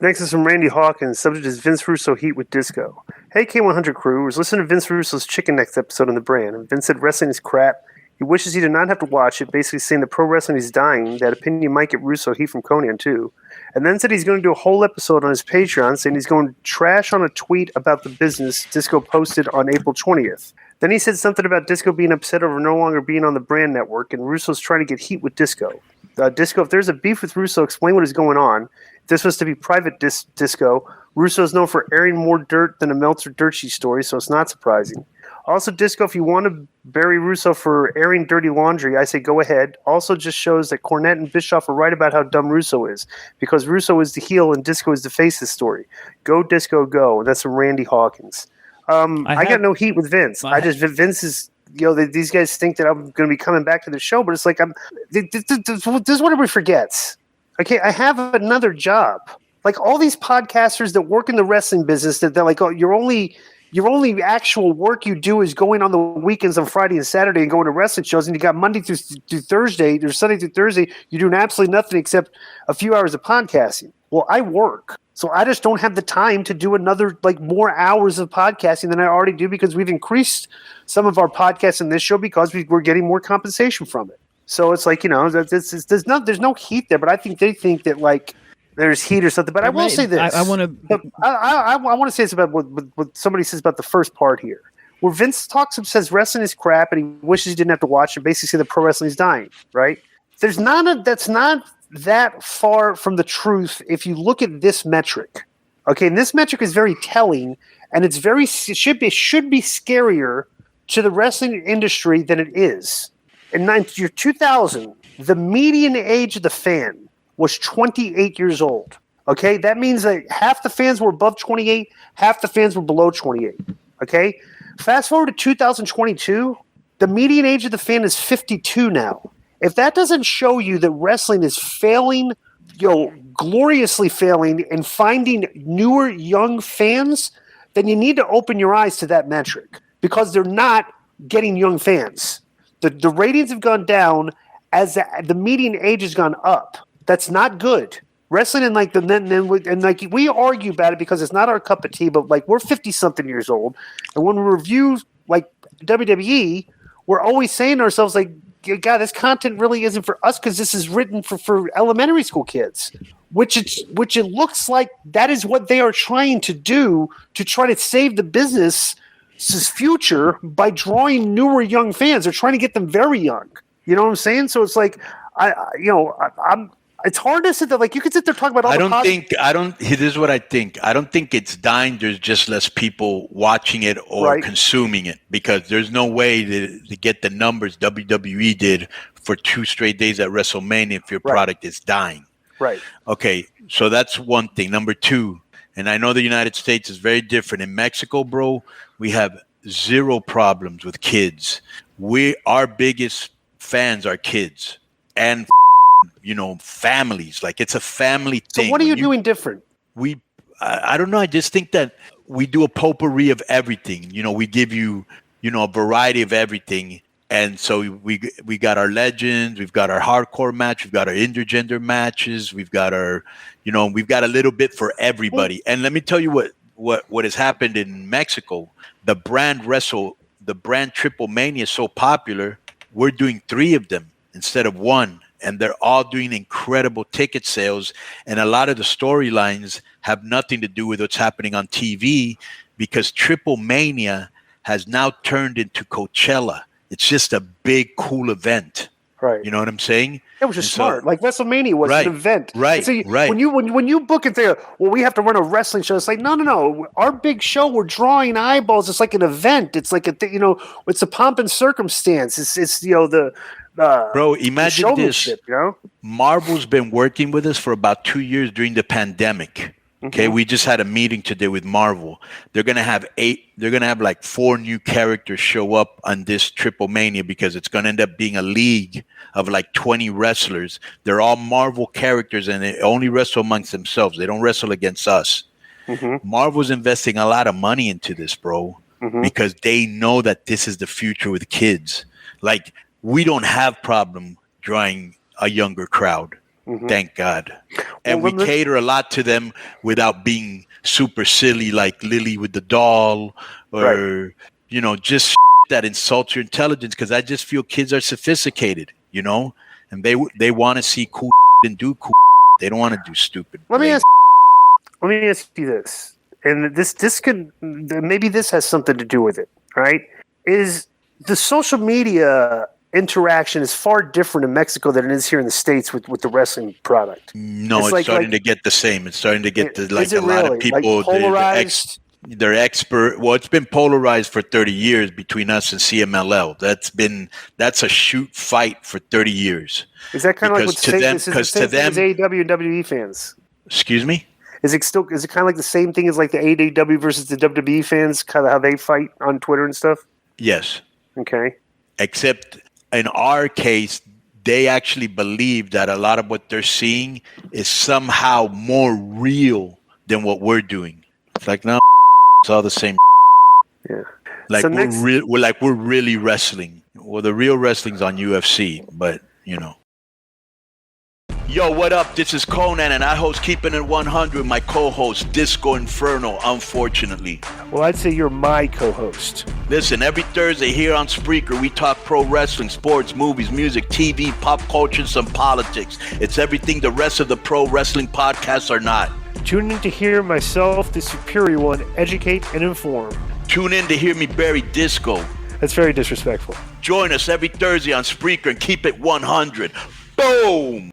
Next is from Randy Hawkins. Subject is Vince Russo heat with disco. Hey K100 crew, was listening to Vince Russo's Chicken Next episode on the brand, and Vince said wrestling is crap. He wishes he did not have to watch it, basically saying that pro wrestling is dying. That opinion might get Russo heat from Conan too. And then said he's going to do a whole episode on his Patreon saying he's going to trash on a tweet about the business Disco posted on April 20th. Then he said something about Disco being upset over no longer being on the brand network, and Russo's trying to get heat with Disco. Disco, if there's a beef with Russo, explain what is going on. If this was to be private Disco, Russo's known for airing more dirt than a Meltzer dirt sheet story, so it's not surprising. Also, Disco, if you want to bury Russo for airing dirty laundry, I say go ahead. Also just shows that Cornette and Bischoff are right about how dumb Russo is, because Russo is the heel and Disco is the face of the story. Go, Disco, go. And that's from Randy Hawkins. I got no heat with Vince. Vince is, these guys think that I'm going to be coming back to the show, but it's like, this is what everybody forgets. Okay, I have another job. Like all these podcasters that work in the wrestling business, that they're like, oh, your only actual work you do is going on the weekends on Friday and Saturday and going to wrestling shows, and you got Monday through Thursday, or Sunday through Thursday, you're doing absolutely nothing except a few hours of podcasting. Well, I work. So I just don't have the time to do another more hours of podcasting than I already do, because we've increased some of our podcasts in this show because we're getting more compensation from it. So it's like, there's no heat there, but I think they think that there's heat or something. But I will say this. I want to say it's about what somebody says about the first part here, where Vince talks and says wrestling is crap and he wishes he didn't have to watch it. Basically, say that pro wrestling is dying, right? That's not that far from the truth if you look at this metric. Okay, and this metric is very telling, and it should be scarier to the wrestling industry than it is. In year 2000, the median age of the fan was 28 years old. Okay, that means that half the fans were above 28, half the fans were below 28. Okay, fast forward to 2022, the median age of the fan is 52 now. If that doesn't show you that wrestling is failing, gloriously failing, and finding newer young fans, then you need to open your eyes to that metric, because they're not getting young fans. The ratings have gone down as the median age has gone up. That's not good. Wrestling and we argue about it because it's not our cup of tea, but we're 50-something years old, and when we review WWE, we're always saying to ourselves God, this content really isn't for us because this is written for elementary school kids, which it looks like that is what they are trying to do to try to save the business's future by drawing newer young fans. They're trying to get them very young. You know what I'm saying? So it's it's hard to sit there. You could sit there talking about all This is what I think. I don't think it's dying. There's just less people watching it or consuming it, because there's no way to get the numbers WWE did for 2 straight days at WrestleMania if your product is dying. Right. Okay. So that's one thing. Number 2, and I know the United States is very different. In Mexico, bro, we have 0 problems with kids. Our biggest fans are kids and families. It's a family thing. So what are you doing different? I don't know. I just think that we do a potpourri of everything. We give you, a variety of everything. And so we got our legends, we've got our hardcore match, we've got our intergender matches, we've got our, we've got a little bit for everybody. And let me tell you what has happened in Mexico. The brand Triple Mania is so popular. We're doing 3 of them instead of 1. And they're all doing incredible ticket sales. And a lot of the storylines have nothing to do with what's happening on TV, because Triple Mania has now turned into Coachella. It's just a big, cool event. Right. You know what I'm saying? It was just smart. WrestleMania was an event. Right. So when you book it there, we have to run a wrestling show. It's no. Our big show, we're drawing eyeballs. It's like an event. It's like it's a pomp and circumstance. It's bro, imagine this. Marvel's been working with us for about 2 years during the pandemic. Okay, we just had a meeting today with Marvel. They're gonna have 4 new characters show up on this Triple Mania, because it's gonna end up being a league of 20 wrestlers. They're all Marvel characters, and they only wrestle amongst themselves. They don't wrestle against us. Marvel's investing a lot of money into this, bro, because they know that this is the future with kids. We don't have problem drawing a younger crowd. Thank God. And Well, we cater a lot to them without being super silly like Lily with the doll or, you know, just that insults your intelligence, because I just feel kids are sophisticated, you know, and they want to see cool and do cool. They don't want to do stupid. Let me ask you this, and this could, maybe this has something to do with it, right? Is the social media interaction is far different in Mexico than it is here in the States with the wrestling product? No, it's starting to get the same. It's starting to get a lot of people. Like polarized? They're expert. Well, it's been polarized for 30 years between us and CMLL. That's a shoot fight for 30 years. Is that kind of like what's the same thing as AEW and WWE fans? Excuse me? Is it kind of like the same thing as like the AEW versus the WWE fans, kind of how they fight on Twitter and stuff? Yes. Okay. Except in our case, they actually believe that a lot of what they're seeing is somehow more real than what we're doing. It's like, no, it's all the same. Yeah. Like so we're really wrestling. Well, the real wrestling's on UFC, but you know. Yo, what up? This is Conan, and I host Keeping It 100. My co-host, Disco Inferno, unfortunately. Well, I'd say you're my co-host. Listen, every Thursday here on Spreaker, we talk pro wrestling, sports, movies, music, TV, pop culture, and some politics. It's everything the rest of the pro wrestling podcasts are not. Tune in to hear myself, the superior one, educate and inform. Tune in to hear me bury Disco. That's very disrespectful. Join us every Thursday on Spreaker and keep it 100. Boom!